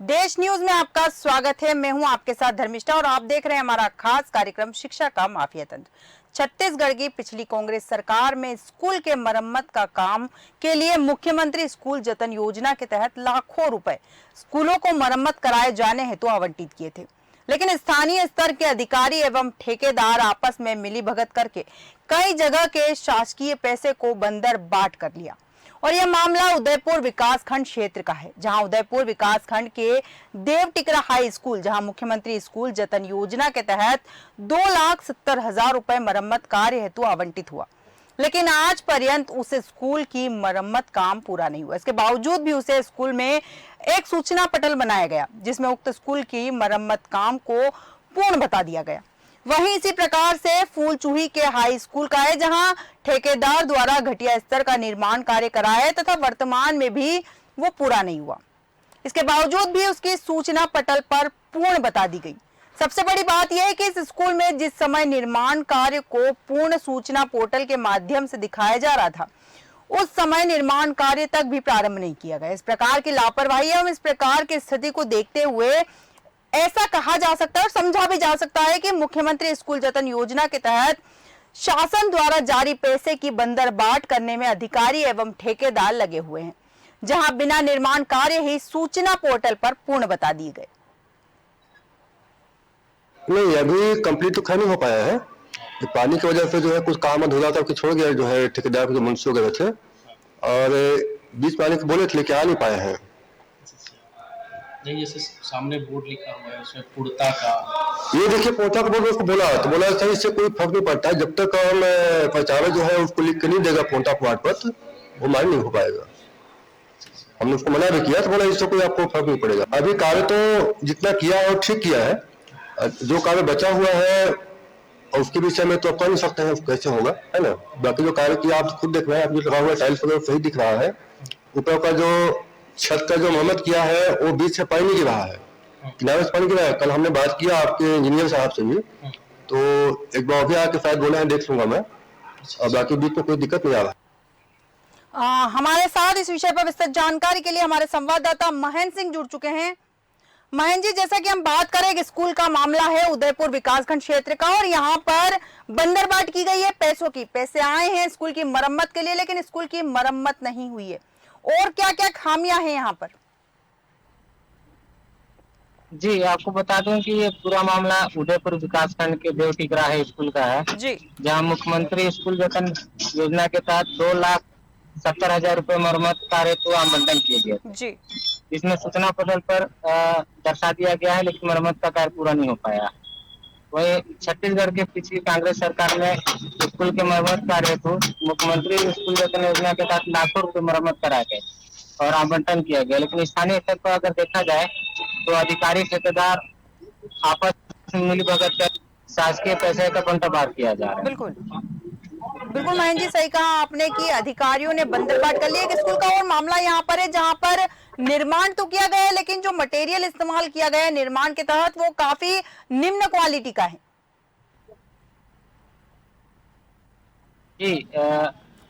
देश न्यूज में आपका स्वागत है। मैं हूं आपके साथ धर्मिष्ठा और आप देख रहे हैं हमारा खास कार्यक्रम शिक्षा का माफिया तंत्र। छत्तीसगढ़ की पिछली कांग्रेस सरकार में स्कूल के मरम्मत का काम के लिए मुख्यमंत्री स्कूल जतन योजना के तहत लाखों रुपए स्कूलों को मरम्मत कराए जाने हेतु आवंटित किए थे, लेकिन स्थानीय स्तर के अधिकारी एवं ठेकेदार आपस में मिलीभगत करके कई जगह के शासकीय पैसे को बंदर बाट कर लिया। और यह मामला उदयपुर विकासखंड क्षेत्र का है, जहां उदयपुर विकासखंड के देवटिकरा हाई स्कूल, जहां मुख्यमंत्री स्कूल जतन योजना के तहत 2,70,000 रुपए मरम्मत कार्य हेतु आवंटित हुआ, लेकिन आज पर्यंत उस स्कूल की मरम्मत काम पूरा नहीं हुआ। इसके बावजूद भी उसे स्कूल में एक सूचना पटल बनाया गया, जिसमें उक्त स्कूल की मरम्मत काम को पूर्ण बता दिया गया। वहीं इसी प्रकार से फूलचूही के हाई स्कूल का है, जहां ठेकेदार द्वारा घटिया स्तर का निर्माण कार्य कराया तथा वर्तमान में भी वो पूरा नहीं हुआ। इसके बावजूद भी उसकी सूचना पटल पर पूर्ण बता दी गई। सबसे बड़ी बात यह है कि इस स्कूल में जिस समय निर्माण कार्य को पूर्ण सूचना पोर्टल के माध्यम से दिखाया जा रहा था, उस समय निर्माण कार्य तक भी प्रारंभ नहीं किया गया। इस प्रकार की लापरवाही एवं इस प्रकार की स्थिति को देखते हुए ऐसा कहा जा सकता है और समझा भी जा सकता है कि मुख्यमंत्री स्कूल जतन योजना के तहत शासन द्वारा जारी पैसे की बंदरबाट करने में अधिकारी एवं ठेकेदार लगे हुए हैं, जहां बिना निर्माण कार्य ही सूचना पोर्टल पर पूर्ण बता दिए गए। नहीं, अभी कंप्लीट तो खैर नहीं हो पाया है। तो पानी की वजह से जो है कुछ काम अधूरा करके छोड़ गया, जो है ठेकेदार के जो मुंशी वगैरह थे, और बीच पानी के बोले थे लेके आ नहीं पाए हैं। जैसे सामने बोर्ड लिखा हुआ है उसमें पुड़ता का, ये देखिए पोता को बोल उसको बोला तो बोला सही, इससे कोई फर्क नहीं पड़ता है, जब तक हम प्रचारक जो है उसको लिख के नहीं देगा पोता प्लाट पर, वो मान्य नहीं हो पाएगा। हमने उसको मना भी किया तो बोला इससे कोई आपको फर्क नहीं पड़ेगा। अभी कार्य तो जितना किया है वो ठीक किया है, जो कार्य बचा हुआ है और उसके विषय में तो आप कह नहीं सकते हैं कैसे होगा, है ना। बाकी जो कार्य किया आप खुद देख रहे हैं, आप जो लगा हुआ टाइल्स वगैरह सही दिख रहा है। ऊपर का जो छत का जो मरम्मत किया है वो बीच से पानी गिर रहा है, किनारे से पानी गिरा है। कल हमने बात किया आपके इंजीनियर साहब से भी, तो एक बार अभी आके शायद बोले हैं, देख लूंगा मैं, और बाकी बीच में कोई दिक्कत नहीं आ रहा। हमारे साथ इस विषय पर विस्तृत जानकारी के लिए हमारे संवाददाता महेंद्र सिंह जुड़ चुके हैं। महेंद्र जी, जैसा कि हम बात करें कि स्कूल का मामला है उदयपुर विकासखंड क्षेत्र का, और यहाँ पर बंदरबाट की गई है पैसों की। पैसे आए हैं स्कूल की मरम्मत के लिए, लेकिन स्कूल की मरम्मत नहीं हुई है। और क्या क्या खामियां हैं यहाँ पर? जी, आपको बता दूं कि ये पूरा मामला उदयपुर विकासखंड के देवटिकरा हाई स्कूल का है जी, जहां मुख्यमंत्री स्कूल जतन योजना के तहत 2,70,000 रुपए मरम्मत कार्य को आवंटन किए गए जी। इसमें सूचना पटल पर दर्शा दिया गया है, लेकिन मरम्मत का कार्य पूरा नहीं हो पाया। वहीं छत्तीसगढ़ के पिछली कांग्रेस सरकार में स्कूल के मरम्मत कार्य को मुख्यमंत्री स्कूल जतन योजना के तहत लाखों रुपए मरम्मत कराए गए और आवंटन किया गया, लेकिन स्थानीय स्तर पर अगर देखा जाए तो अधिकारी ठेकेदार आपस में मिलीभगत कर शासकीय पैसे का बंटवारा किया जा रहा है। बिल्कुल बिल्कुल महेंद्र जी, सही कहा आपने कि अधिकारियों ने बंदरबाट कर लिया। स्कूल का और मामला यहाँ पर है जहाँ पर निर्माण तो किया गया है, लेकिन जो मटेरियल इस्तेमाल किया गया है निर्माण के तहत वो काफी निम्न क्वालिटी का है। जी,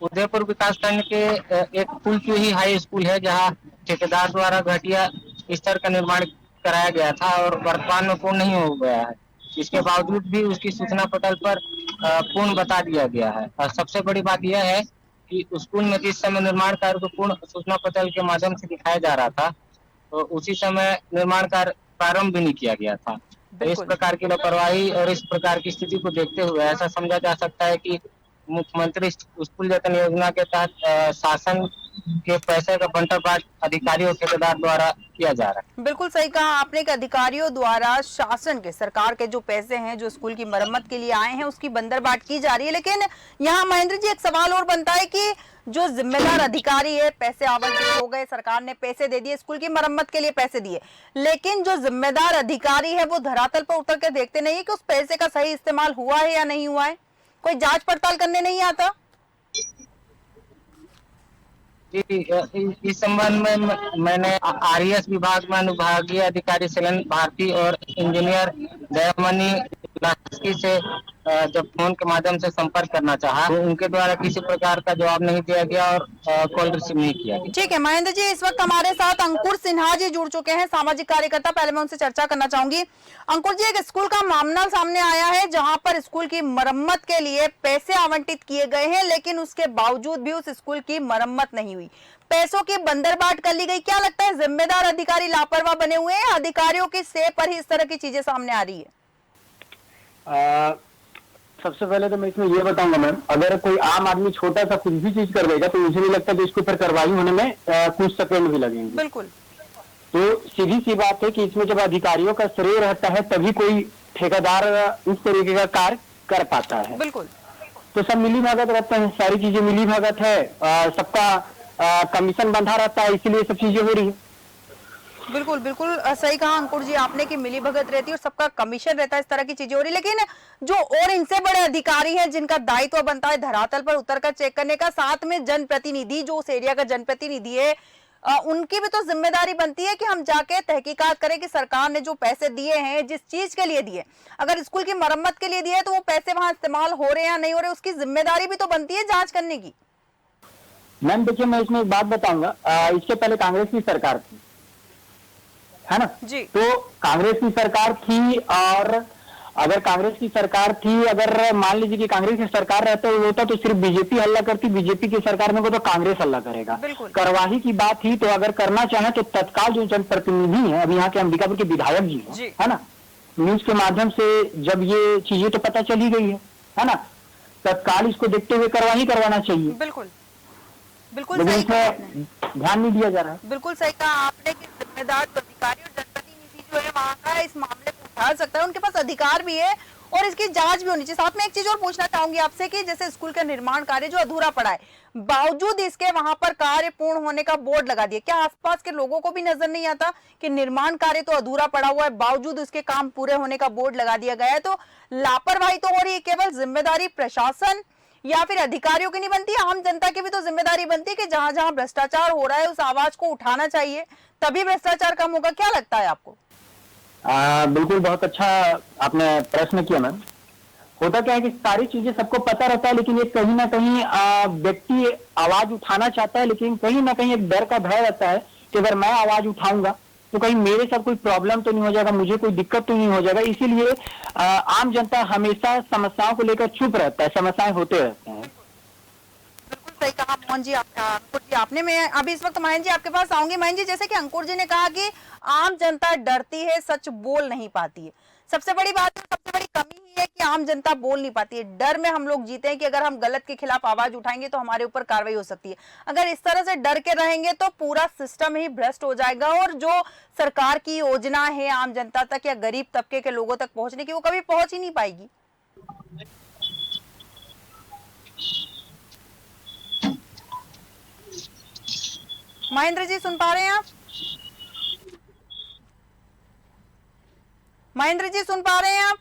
उदयपुर विकासखंड के एक फूलचूही हाई स्कूल है, जहाँ ठेकेदार द्वारा घटिया स्तर का निर्माण कराया गया था और वर्तमान में पूर्ण नहीं हो गया है। इसके बावजूद भी उसकी सूचना पटल पर पूर्ण बता दिया गया है। और सबसे बड़ी बात यह है कि स्कूल में जिस समय निर्माण कार्य को पूर्ण सूचना पटल के माध्यम से दिखाया जा रहा था, तो उसी समय निर्माण कार्य प्रारंभ भी नहीं किया गया था। तो इस प्रकार की लापरवाही और इस प्रकार की स्थिति को देखते हुए ऐसा समझा जा सकता है कि मुख्यमंत्री स्कूल जतन योजना के तहत शासन के पैसे का बंटवारा अधिकारियों और ठेकेदार द्वारा किया जा रहा है। बिल्कुल सही कहा आपने कि अधिकारियों द्वारा शासन के, सरकार के जो पैसे हैं जो स्कूल की मरम्मत के लिए आए हैं उसकी बंदरबाट की जा रही है। लेकिन यहाँ महेंद्र जी एक सवाल और बनता है कि जो जिम्मेदार अधिकारी है, पैसे आवंटित हो गए, सरकार ने पैसे दे दिए, स्कूल की मरम्मत के लिए पैसे दिए, लेकिन जो जिम्मेदार अधिकारी है वो धरातल पर उतर कर देखते नहीं है कि उस पैसे का सही इस्तेमाल हुआ है या नहीं हुआ है। कोई जांच पड़ताल करने नहीं आता। इस संबंध में मैंने आरएस विभाग में अनुभागीय अधिकारी शैलेंद्र भारती और इंजीनियर दयामणि लास्की से जब फोन के माध्यम से संपर्क करना चाहा तो उनके द्वारा किसी प्रकार का जवाब नहीं दिया गया और कॉल रिसीव नहीं किया गया। ठीक है महेंद्र जी, इस वक्त हमारे साथ अंकुर सिन्हा जी जुड़ चुके हैं, सामाजिक कार्यकर्ता। पहले मैं उनसे चर्चा करना चाहूंगी। अंकुर जी, एक स्कूल का मामला सामने आया है जहां पर स्कूल की मरम्मत के लिए पैसे आवंटित किए गए हैं, लेकिन उसके बावजूद भी उस स्कूल की मरम्मत नहीं हुई, पैसों की बंदरबाट कर ली गई। क्या लगता है, जिम्मेदार अधिकारी लापरवाह बने हुए हैं? अधिकारियों की सेब पर ही इस तरह की चीजें सामने आ रही है? सबसे पहले तो मैं इसमें ये बताऊंगा मैम, अगर कोई आम आदमी छोटा सा कुछ भी चीज कर देगा तो मुझे नहीं लगता कि इसके ऊपर कार्रवाई होने में कुछ सेकंड भी लगेंगे। बिल्कुल। तो सीधी सी बात है कि इसमें जब अधिकारियों का श्रेय रहता है तभी कोई ठेकेदार इस तरीके का कार्य कर पाता है। बिल्कुल। तो सब मिली भगत रहते हैं, सारी चीजें मिली भगत है, सबका कमीशन बंधा रहता है, इसीलिए सब चीजें हो रही है। बिल्कुल बिल्कुल सही कहा अंकुर जी आपने कि मिली भगत रहती है और सबका कमीशन रहता है, इस तरह की चीजें हो रही। लेकिन जो और इनसे बड़े अधिकारी हैं जिनका दायित्व बनता है धरातल पर उतरकर चेक करने का, साथ में जनप्रतिनिधि जो उस एरिया का जनप्रतिनिधि है, उनकी भी तो जिम्मेदारी बनती है कि हम जाके तहकीकात करें कि सरकार ने जो पैसे दिए हैं, जिस चीज के लिए दिए, अगर स्कूल की मरम्मत के लिए दिए तो वो पैसे वहां इस्तेमाल हो रहे हैं या नहीं हो रहे, उसकी जिम्मेदारी भी तो बनती है जांच करने की। मैम देखिए, मैं इसमें एक बात बताऊंगा, इससे पहले कांग्रेस की सरकार थी, है ना जी। तो कांग्रेस की सरकार थी, और अगर कांग्रेस की सरकार थी, अगर मान लीजिए कि कांग्रेस की सरकार रहता होता तो सिर्फ बीजेपी हल्ला करती, बीजेपी की सरकार में को तो कांग्रेस हल्ला करेगा। कार्रवाई की बात थी तो अगर करना चाहे तो तत्काल जो जनप्रतिनिधि है, अभी यहाँ के अंबिकापुर के विधायक जी है ना, न्यूज के माध्यम से जब ये चीजें तो पता चली गई है ना, तत्काल इसको देखते हुए कार्रवाई करवाना चाहिए। बिल्कुल बिल्कुल सही ध्यान नहीं दिया जा रहा है। बिल्कुल सही कहा आपने कि जिम्मेदार अधिकारी और जनप्रतिनिधि जो है वहां का इस मामले को उठा सकता है, उनके पास अधिकार भी है और इसकी जांच भी होनी चाहिए। साथ में एक चीज और पूछना चाहूंगी आपसे कि जैसे स्कूल का निर्माण कार्य जो अधूरा पड़ा है, बावजूद इसके वहां पर कार्य पूर्ण होने का बोर्ड लगा दिया, क्या आसपास के लोगों को भी नजर नहीं आता कि निर्माण कार्य तो अधूरा पड़ा हुआ है, बावजूद उसके काम पूरे होने का बोर्ड लगा दिया गया है? तो लापरवाही तो हो रही है, केवल जिम्मेदारी प्रशासन या फिर अधिकारियों की नहीं बनती, आम जनता की भी तो जिम्मेदारी बनती है कि जहां जहां भ्रष्टाचार हो रहा है उस आवाज को उठाना चाहिए, तभी भ्रष्टाचार कम होगा। क्या लगता है आपको? बिल्कुल, बहुत अच्छा आपने प्रश्न किया मैम। होता क्या है कि सारी चीजें सबको पता रहता है, लेकिन ये कहीं ना कहीं व्यक्ति आवाज उठाना चाहता है, लेकिन कहीं ना कहीं एक डर का भय रहता है कि अगर मैं आवाज उठाऊंगा तो कहीं मेरे साथ कोई प्रॉब्लम तो नहीं हो जाएगा, मुझे कोई दिक्कत तो नहीं हो जाएगा। इसीलिए आम जनता हमेशा समस्याओं को लेकर चुप रहता है, समस्याएं होते रहते हैं। बिल्कुल सही कहा मोहन जी, अंकुर जी आपने। मैं अभी इस वक्त महेंद्र जी आपके पास आऊंगी। महेंद्र जी, जैसे कि अंकुर जी ने कहा कि आम जनता डरती है, सच बोल नहीं पाती है, सबसे बड़ी बात है, सबसे बड़ी कमी ही है कि आम जनता बोल नहीं पाती है। डर में हम लोग जीते हैं कि अगर हम गलत के खिलाफ आवाज उठाएंगे तो हमारे ऊपर कार्रवाई हो सकती है। अगर इस तरह से डर के रहेंगे तो पूरा सिस्टम ही भ्रष्ट हो जाएगा और जो सरकार की योजना है आम जनता तक या गरीब तबके के लोगों तक पहुंचने की, वो कभी पहुंच ही नहीं पाएगी। महेंद्र जी सुन पा रहे हैं आप? महेंद्र जी सुन पा रहे हैं आप?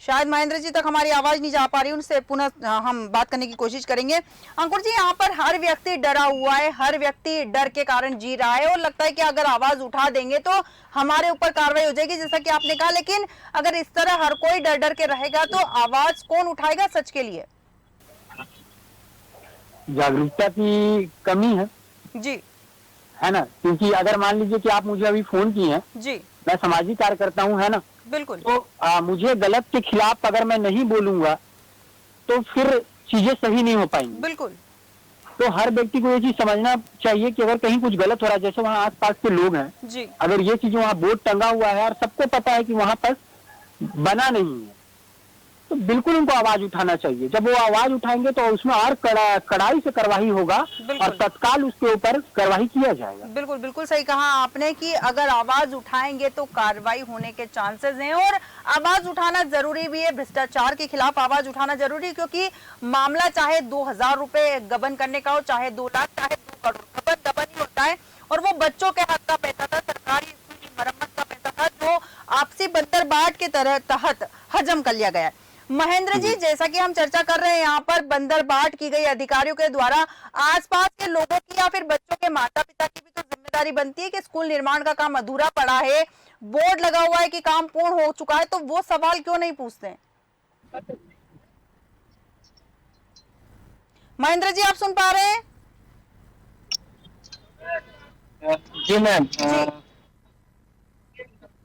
शायद महेंद्र जी तक हमारी आवाज नहीं जा पा रही, उनसे पुनः हम बात करने की कोशिश करेंगे। अंकुर जी, यहाँ पर हर व्यक्ति डरा हुआ है, हर व्यक्ति डर के कारण जी रहा है और लगता है कि अगर आवाज उठा देंगे तो हमारे ऊपर कार्रवाई हो जाएगी, जैसा कि आपने कहा। लेकिन अगर इस तरह हर कोई डर डर के रहेगा तो आवाज कौन उठाएगा सच के लिए? जागरूकता की कमी है जी, है ना, क्योंकि अगर मान लीजिए कि आप मुझे अभी फोन किए हैं जी, मैं सामाजिक कार्यकर्ता हूँ, है ना, बिल्कुल, तो मुझे गलत के खिलाफ अगर मैं नहीं बोलूंगा तो फिर चीजें सही नहीं हो पाएंगी। बिल्कुल। तो हर व्यक्ति को ये चीज समझना चाहिए कि अगर कहीं कुछ गलत हो रहा है, जैसे वहाँ आसपास के लोग हैं जी, अगर ये चीज वहाँ बोर्ड टंगा हुआ है और सबको पता है कि वहाँ पर बना नहीं है, तो बिल्कुल उनको आवाज उठाना चाहिए। जब वो आवाज उठाएंगे तो उसमें और कड़ाई से कार्रवाई होगा और तत्काल उसके ऊपर कार्रवाई किया जाएगा। बिल्कुल बिल्कुल सही कहा आपने कि अगर आवाज उठाएंगे तो कार्रवाई होने के चांसेस हैं और आवाज उठाना जरूरी भी है। भ्रष्टाचार के खिलाफ आवाज उठाना जरूरी है, क्योंकि मामला चाहे 2000 रुपए गबन करने का हो, चाहे 2 लाख, चाहे 2 करोड़, गबन ही होता है। और वो बच्चों के हाथ का पैसा था, सरकारी स्कूल की मरम्मत का पैसा था, जो आपसी बंदरबाट के तहत हजम कर लिया गया। महेंद्र जी, जैसा कि हम चर्चा कर रहे हैं, यहाँ पर बंदरबाट की गई अधिकारियों के द्वारा आसपास के लोगों की या फिर बच्चों के माता पिता की भी तो जिम्मेदारी बनती है कि स्कूल निर्माण का काम अधूरा पड़ा है, बोर्ड लगा हुआ है कि काम पूर्ण हो चुका है, तो वो सवाल क्यों नहीं पूछते हैं? महेंद्र जी, आप सुन पा रहे हैं? जी मैम।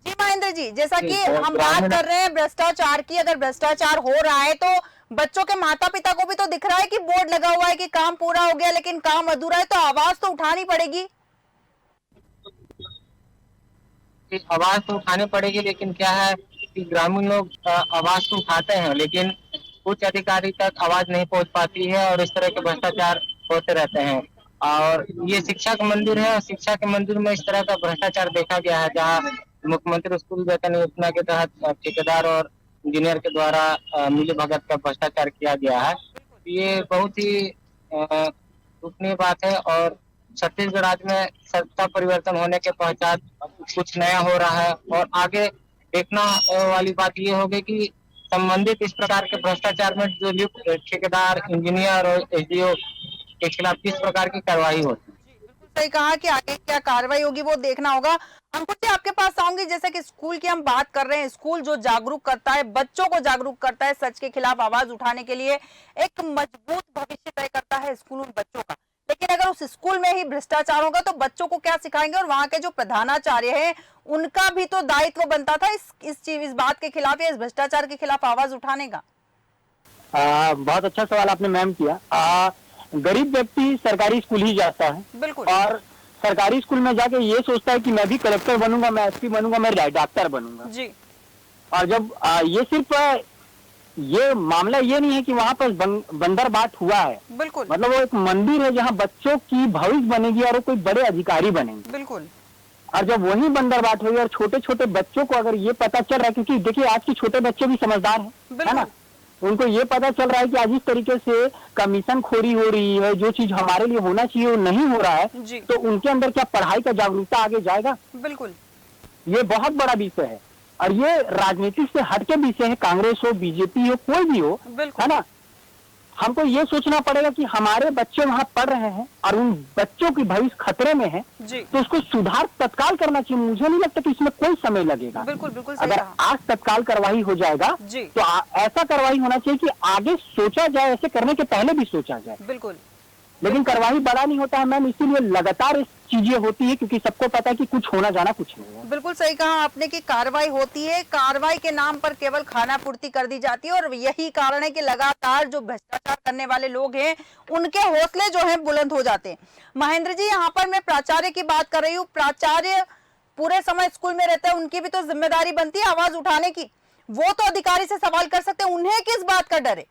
जी महेंद्र जी, जैसा कि जी, हम बात कर रहे हैं भ्रष्टाचार की, अगर भ्रष्टाचार हो रहा है तो बच्चों के माता पिता को भी तो दिख रहा है कि बोर्ड लगा हुआ है कि काम पूरा हो गया, लेकिन काम अधूरा है, तो आवाज तो उठानी पड़ेगी। आवाज तो उठानी पड़ेगी, लेकिन क्या है कि ग्रामीण लोग आवाज तो उठाते हैं, लेकिन उच्च अधिकारी तक आवाज नहीं पहुंच पाती है और इस तरह के भ्रष्टाचार होते रहते हैं। और ये शिक्षा का मंदिर है और शिक्षा के मंदिर में इस तरह का भ्रष्टाचार देखा गया है, जहाँ मुख्यमंत्री स्कूल वेतन योजना के तहत ठेकेदार और इंजीनियर के द्वारा मिली भगत का भ्रष्टाचार किया गया है। ये बहुत ही दुखनीय बात है और छत्तीसगढ़ राज्य में सत्ता परिवर्तन होने के पश्चात कुछ नया हो रहा है और आगे देखना वाली बात ये होगी कि संबंधित इस प्रकार के भ्रष्टाचार में जो लिप्त ठेकेदार, इंजीनियर और एसडीओ के खिलाफ किस प्रकार की कार्रवाई होती है। बिल्कुल सही कहा कि आगे क्या कार्रवाई होगी वो देखना होगा। अंकुर जी, आपके पास आऊंगी, जैसे कि स्कूल की हम बात कर रहे हैं, स्कूल जो जागरूक करता है, बच्चों को जागरूक करता है, सच के खिलाफ आवाज उठाने के लिए एक मजबूत भविष्य तय करता है स्कूल उन बच्चों का। लेकिन अगर उस स्कूल में ही भ्रष्टाचार होगा तो बच्चों को क्या सिखाएंगे? और वहां के जो प्रधानाचार्य हैं उनका भी तो दायित्व बनता था इस बात के खिलाफ या इस भ्रष्टाचार के खिलाफ आवाज उठाने का। बहुत अच्छा सवाल आपने मैम किया। गरीब व्यक्ति सरकारी स्कूल ही जाता है, बिल्कुल, और सरकारी स्कूल में जाके ये सोचता है कि मैं भी कलेक्टर बनूंगा, मैं एसपी बनूंगा, मैं डॉक्टर बनूंगा जी। और जब ये सिर्फ ये मामला ये नहीं है कि वहां पर बंदरबाट हुआ है, बिल्कुल, मतलब वो एक मंदिर है जहाँ बच्चों की भविष्य बनेगी और वो कोई बड़े अधिकारी बनेंगे। बिल्कुल, और जब वही बंदरबाट होगी और छोटे छोटे बच्चों को अगर ये पता चल रहा है, क्योंकि देखिए आज के छोटे बच्चे भी समझदार हैं, है ना, उनको ये पता चल रहा है कि आज इस तरीके से कमीशन खोरी हो रही है, जो चीज हमारे लिए होना चाहिए वो नहीं हो रहा है, तो उनके अंदर क्या पढ़ाई का जागरूकता आगे जाएगा? बिल्कुल, ये बहुत बड़ा विषय है और ये राजनीति से हटके विषय है, कांग्रेस हो, बीजेपी हो, कोई भी हो, है ना। हमको ये सोचना पड़ेगा कि हमारे बच्चे वहां पढ़ रहे हैं और उन बच्चों की भविष्य खतरे में है, तो उसको सुधार तत्काल करना चाहिए। मुझे नहीं लगता कि इसमें कोई समय लगेगा। बिल्कुल, बिल्कुल, अगर आज तत्काल कार्रवाई हो जाएगा तो ऐसा कार्रवाई होना चाहिए कि आगे सोचा जाए, ऐसे करने के पहले भी सोचा जाए। बिल्कुल, लेकिन कार्रवाई बड़ा नहीं होता है मैम, इसीलिए लगातार चीजें होती है, क्योंकि सबको पता है कि कुछ होना जाना कुछ नहीं है। बिल्कुल सही कहा आपने कि कार्रवाई होती है, कार्रवाई के नाम पर केवल खाना पूर्ति कर दी जाती है और यही कारण है कि लगातार जो भ्रष्टाचार करने वाले लोग हैं उनके हौसले जो हैं बुलंद हो जाते हैं। महेंद्र जी, यहाँ पर मैं प्राचार्य की बात कर रही हूँ। प्राचार्य पूरे समय स्कूल में रहते हैं, उनकी भी तो जिम्मेदारी बनती है आवाज उठाने की। वो तो अधिकारी से सवाल कर सकते हैं, उन्हें किस बात का डर है?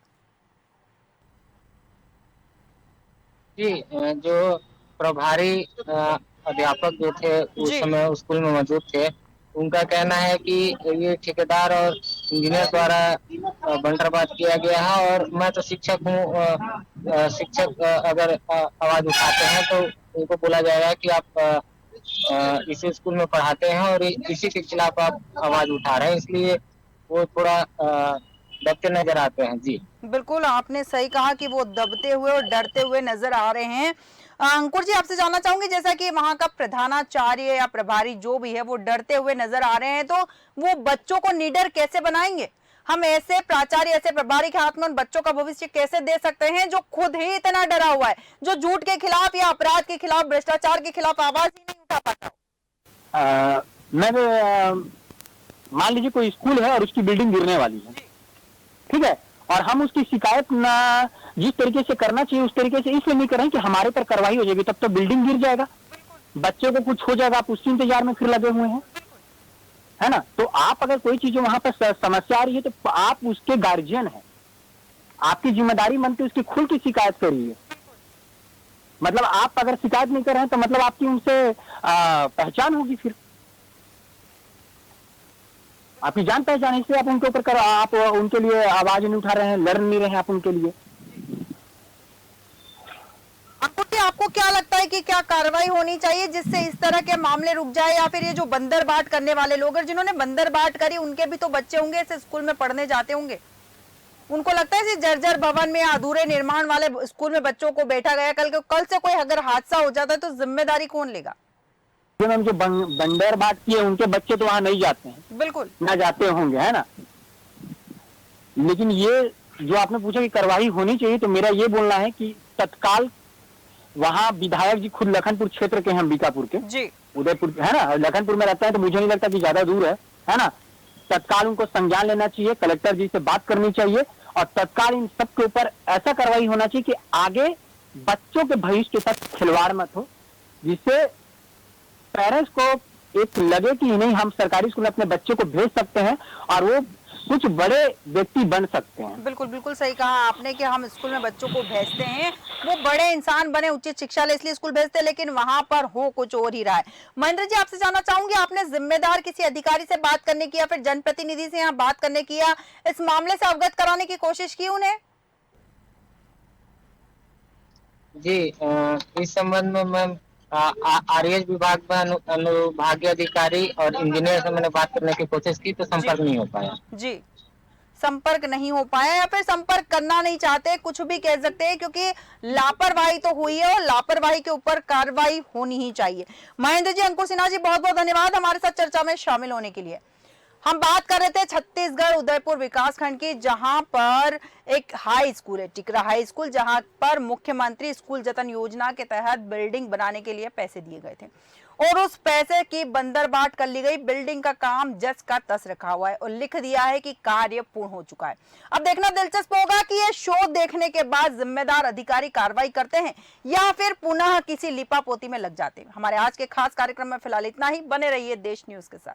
जी, जो प्रभारी अध्यापक जो थे उस समय स्कूल में मौजूद थे, उनका कहना है कि ये ठेकेदार और इंजीनियर द्वारा बंटरबांट किया गया है और मैं तो शिक्षक हूँ। शिक्षक अगर आवाज उठाते हैं तो उनको बोला जाएगा कि आप इसी स्कूल में पढ़ाते हैं और इसी के खिलाफ आप आवाज उठा रहे हैं, इसलिए वो थोड़ा दबते नजर आते हैं। जी बिल्कुल, आपने सही कहा कि वो दबते हुए और डरते हुए नजर आ रहे हैं। अंकुर जी, आपसे जानना चाहूंगी, जैसा कि वहां का प्रधानाचार्य या प्रभारी जो भी है वो डरते हुए नजर आ रहे हैं, तो वो बच्चों को निडर कैसे बनाएंगे? हम ऐसे प्राचार्य, ऐसे प्रभारी के हाथ में उन बच्चों का भविष्य कैसे दे सकते हैं जो खुद ही इतना डरा हुआ है, जो झूठ के खिलाफ या अपराध के खिलाफ, भ्रष्टाचार के खिलाफ आवाज ही नहीं उठा पाता? मान लीजिए कोई स्कूल है और उसकी बिल्डिंग गिरने वाली है, ठीक है, और हम उसकी शिकायत ना जिस तरीके से करना चाहिए उस तरीके से इसलिए नहीं कर रहे हैं कि हमारे पर कार्रवाई हो जाएगी, तब तो बिल्डिंग गिर जाएगा, बच्चे को कुछ हो जाएगा, आप उसके इंतजार में फिर लगे हुए हैं, है ना। तो आप अगर कोई चीज वहां पर समस्या आ रही है तो आप उसके गार्जियन हैं, आपकी जिम्मेदारी बनती है उसकी खुल की शिकायत करिए। मतलब आप अगर शिकायत नहीं कर रहे हैं तो मतलब आपकी उनसे पहचान होगी, फिर आपकी जान पहचान, इसलिए आप उनके ऊपर करो, आप उनके लिए आवाज नहीं उठा रहे हैं, लड़ नहीं रहे हैं आप उनके लिए। आपको क्या लगता है कि क्या कार्रवाई होनी चाहिए जिससे इस तरह के मामले रुक जाए, या फिर ये जो बंदरबाट करने वाले लोग हैं, जिन्होंने बंदरबाट करी, उनके भी तो बच्चे होंगे, ऐसे स्कूल में पढ़ने जाते होंगे, उनको लगता है जर्जर भवन में, अधूरे निर्माण वाले स्कूल में बच्चों को बैठा गया, कल से कोई अगर हादसा हो जाता है तो जिम्मेदारी कौन लेगा? जो बंदर बात किए उनके बच्चे तो वहां नहीं जाते हैं, बिल्कुल ना जाते होंगे, है ना। लेकिन ये जो आपने पूछा कि कार्रवाई होनी चाहिए, तो मेरा ये बोलना है कि तत्काल वहां विधायक जी खुद लखनपुर क्षेत्र के हैं, अंबिकापुर के जी, उदयपुर, है ना, लखनपुर में रहता है, तो मुझे नहीं लगता कि ज्यादा दूर है ना। तत्काल उनको संज्ञान लेना चाहिए, कलेक्टर जी से बात करनी चाहिए और तत्काल इन सब के ऊपर ऐसा कार्रवाई होना चाहिए कि आगे बच्चों के भविष्य के साथ खिलवाड़ मत हो, जिससे पेरेंट्स को एक लगे कि नहीं, हम सरकारी स्कूल में अपने बच्चों को भेज सकते हैं और वो कुछ बड़े व्यक्ति बन सकते हैं। बिल्कुल बिल्कुल सही कहा आपने कि हम स्कूल में बच्चों को भेजते हैं, वो बड़े इंसान बने, उचित शिक्षा ले, इसलिए स्कूल भेजते हैं, लेकिन वहां पर हो कुछ और ही रहा है। महेंद्र जी, आपसे जानना चाहूंगी, आपने जिम्मेदार किसी अधिकारी से बात करने की या फिर जनप्रतिनिधि से यहाँ बात करने की या इस मामले से अवगत कराने की कोशिश की उन्हें? जी, इस संबंध में मैं आरएएस विभाग में अनुभागीय अधिकारी और इंजीनियर से मैंने बात करने की कोशिश की, तो संपर्क नहीं हो पाया। जी, संपर्क नहीं हो पाया या फिर संपर्क करना नहीं चाहते, कुछ भी कह सकते हैं, क्योंकि लापरवाही तो हुई है और लापरवाही के ऊपर कार्रवाई होनी ही चाहिए। महेंद्र जी, अंकुर सिन्हा जी, बहुत बहुत धन्यवाद हमारे साथ चर्चा में शामिल होने के लिए। हम बात कर रहे थे छत्तीसगढ़ उदयपुर विकासखंड की, जहां पर एक हाई स्कूल है, टिकरा हाई स्कूल, जहां पर मुख्यमंत्री स्कूल जतन योजना के तहत बिल्डिंग बनाने के लिए पैसे दिए गए थे और उस पैसे की बंदरबाट कर ली गई। बिल्डिंग का काम जस का तस रखा हुआ है और लिख दिया है कि कार्य पूर्ण हो चुका है। अब देखना दिलचस्प होगा कि ये शो देखने के बाद जिम्मेदार अधिकारी कार्रवाई करते हैं या फिर पुनः किसी लिपापोती में लग जाते हैं। हमारे आज के खास कार्यक्रम में फिलहाल इतना ही। बने रहिए देश न्यूज के साथ।